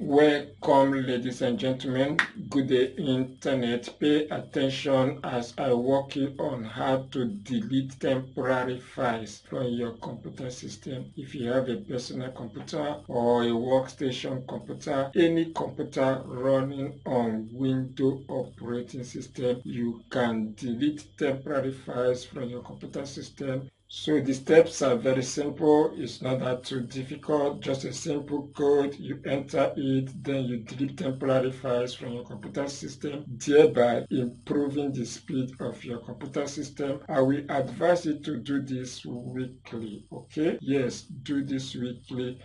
Welcome, ladies and gentlemen. Good day, internet. Pay attention as I walk you on how to delete temporary files from your computer system. If you have a personal computer or a workstation computer, any computer running on Windows operating system, you can delete temporary files from your computer system. So the steps are very simple. It's not that too difficult. Just a simple code. You enter it, then you delete temporary files from your computer system, thereby improving the speed of your computer system. I will advise you to do this weekly. Okay? Yes, do this weekly.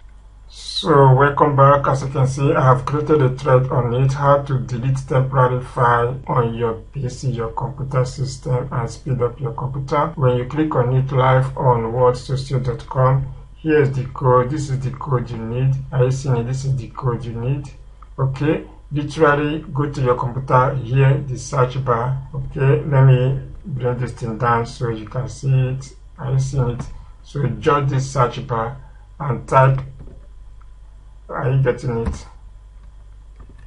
So welcome back. As you can see, I have created a thread on it, how to delete temporary file on your PC, your computer system, and speed up your computer. When you click on it live on worldsocio.com, here's the code. This is the code you need. Are you seeing it? This is the code you need. Okay, literally go to your computer, here the search bar. Okay, let me bring this thing down so you can see it. Are you seeing it? So jot this search bar and type, are you getting it?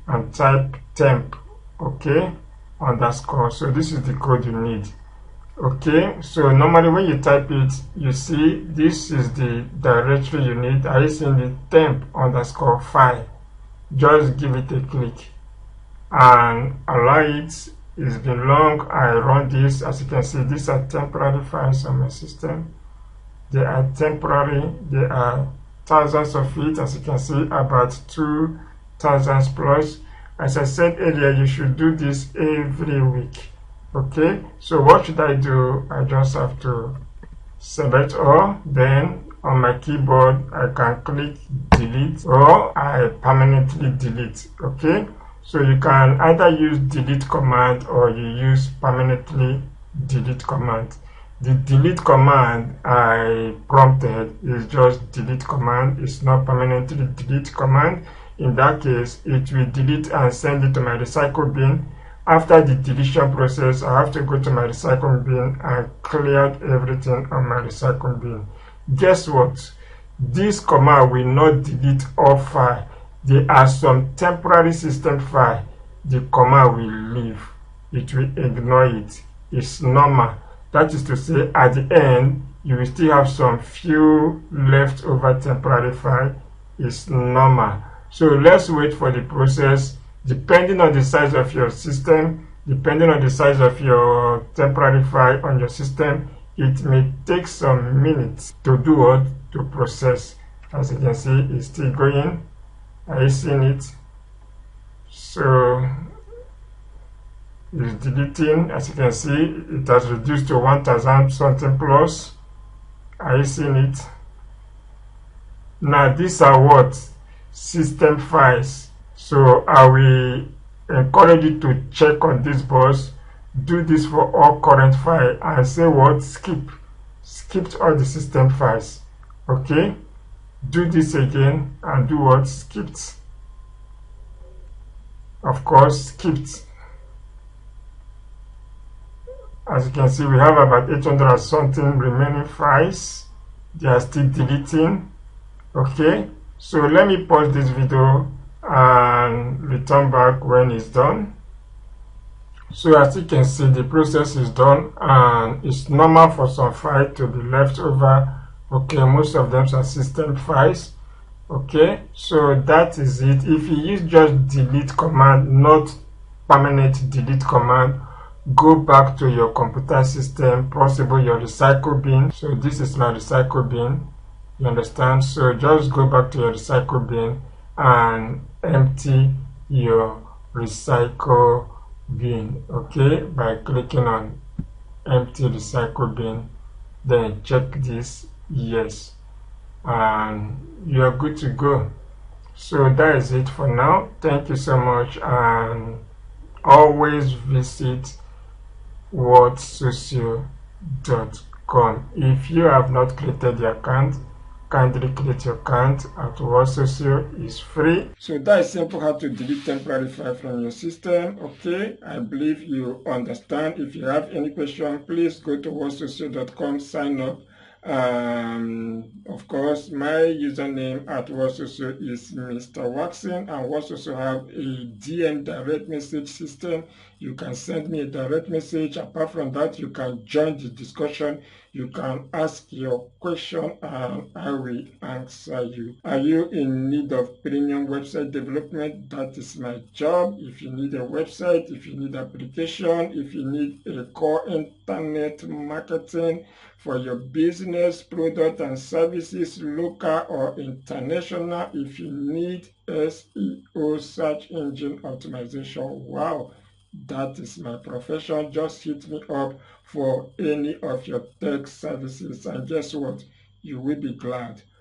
And type temp, okay, underscore. So this is the code you need. Okay, so normally when you type it, you see this is the directory you need. Are you seeing the temp underscore file? Just give it a click and allow it. It's been long. I run this. As you can see, these are temporary files on my system. They are temporary. They are thousands of it. As you can see, about 2,000 plus. As I said earlier, you should do this every week. Okay, so what should I do? I just have to select all, then on my keyboard I can click delete, or I permanently delete. Okay, so you can either use delete command or you use permanently delete command. The delete command I prompted is just delete command. It's not permanently delete command. In that case, it will delete and send it to my recycle bin. After the deletion process, I have to go to my recycle bin and clear everything on my recycle bin. Guess what? This command will not delete all files. There are some temporary system files the command will leave. It will ignore it. It's normal. That is to say, at the end, you will still have some few leftover temporary file. It's normal. So let's wait for the process. Depending on the size of your system, depending on the size of your temporary file on your system, it may take some minutes to do what? To process. As you can see, it's still going. Are you seeing it? So it's deleting. As you can see, it has reduced to 1,000 something plus. Are you seeing it? Now these are what? System files. So I will encourage you to check on this box. Do this for all current files and say what? Skipped all the system files. Okay, do this again and do what? Skipped. Of course, skipped. As you can see, we have about 800 and something remaining files. They are still deleting. Okay, so let me pause this video and return back when it's done. So as you can see, the process is done and it's normal for some files to be left over. Okay, most of them are system files. Okay, so that is it. If you use just delete command, not permanent delete command, go back to your computer system, possibly your recycle bin. So this is my recycle bin, you understand? So just go back to your recycle bin and empty your recycle bin, okay, by clicking on empty recycle bin. Then check this, yes, and you are good to go. So that is it for now. Thank you so much, and always visit worldsocio.com. If you have not created the account, kindly create your account at WorldSocio. Is free. So that is simple how to delete temporary file from your system. Okay, I believe you understand. If you have any question, please go to worldsocio.com, sign up, Of course, my username at WhatsApp is Mr. Watson, and WhatsApp have a DM direct message system. You can send me a direct message. Apart from that, you can join the discussion. You can ask your question and I will answer you. Are you in need of premium website development? That is my job. If you need a website, if you need application, if you need a core internet marketing for your business, product and services, local or international, if you need SEO, search engine optimization, wow, that is my profession. Just hit me up for any of your tech services, and guess what? You will be glad.